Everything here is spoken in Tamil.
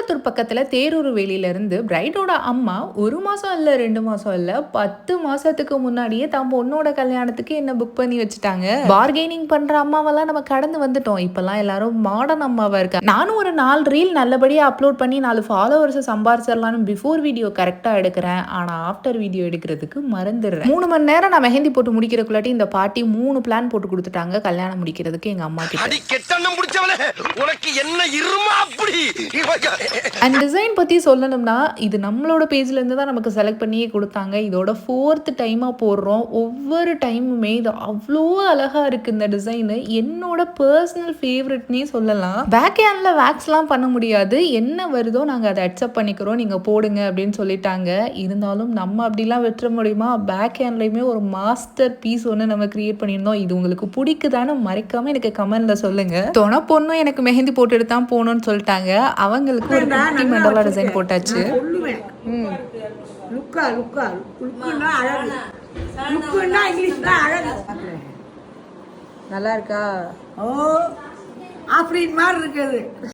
கோயம்புத்தூர் பக்கத்துல தேரூர் வேலியில இருந்து பிரைடோட அம்மா 1 மாசம் இல்ல 2 மாசம் இல்ல 10 மாசத்துக்கு முன்னாடியே தான் பொண்ணோட கல்யாணத்துக்கு என்ன புக் பண்ணி வச்சுட்டாங்க. பார்கெனிங் பண்ற அம்மாவெல்லாம் நம்ம கடந்து வந்துட்டோம். இப்பெல்லாம் எல்லாரும் மாடர்ன் அம்மாவா இருக்கா. நானும் ஒரு 4 ரீல் நல்லபடியா அப்லோட் பண்ணி 4 ஃபாலோவர்ஸ் சம்பாரிச்சிடலாம்னு பிஃபோர் வீடியோ கரெக்டா எடுக்கிறேன். ஆனா ஆஃப்டர் வீடியோ எடுக்கிறதுக்கு மறந்துடுறேன். 3 மணி நேரம் நான் மெஹந்தி போட்டு முடிக்கிறக்குள்ளாட்டி இந்த பார்ட்டி 3 பிளான் போட்டு கொடுத்துட்டாங்க கல்யாணம் முடிக்கிறதுக்கு எங்க அம்மா கிட்ட. உனக்கு என்ன இருமா அப்படி அண்ட் டிசைன் பத்தி சொல்லணும்னா இது நம்மளோட பேஜ்ல இருந்து தான் நமக்கு செலக்ட் பண்ணியே கொடுத்தாங்க. இதோட 4th டைமா போடுறோம். ஒவ்வொரு டைமுமே இது அவ்வளோ அழகா இருக்கு. இந்த டிசைன் என்னோட பர்சனல் ஃபேவரட்னே சொல்லலாம். பேக் ஹேண்ட்ல வேக்ஸ்லாம் பண்ண முடியாது. என்ன வருதோ நாங்கள் அதை அக்செப்ட் பண்ணிக்கிறோம், நீங்க போடுங்க அப்படின்னு சொல்லிட்டாங்க. இருந்தாலும் நம்ம அப்படிலாம் வெற்ற முடியுமா? பேக் ஹேண்ட்லயுமே ஒரு மாஸ்டர் பீஸ் ஒன்று நம்ம கிரியேட் பண்ணியிருந்தோம். இது உங்களுக்கு பிடிக்குதான்னு மறைக்காம எனக்கு கமெண்ட்ல சொல்லுங்க. தொண பொண்ணும் எனக்கு மெஹந்தி போட்டுட்டு தான் போகணும்னு சொல்லிட்டாங்க. அவங்களுக்கு ஒரு குட்டி மண்டலா டிசைன் போட்டாச்சு. நல்லா இருக்கா? ஓ ஆஃப்ரீன் மாதிரி இருக்குது.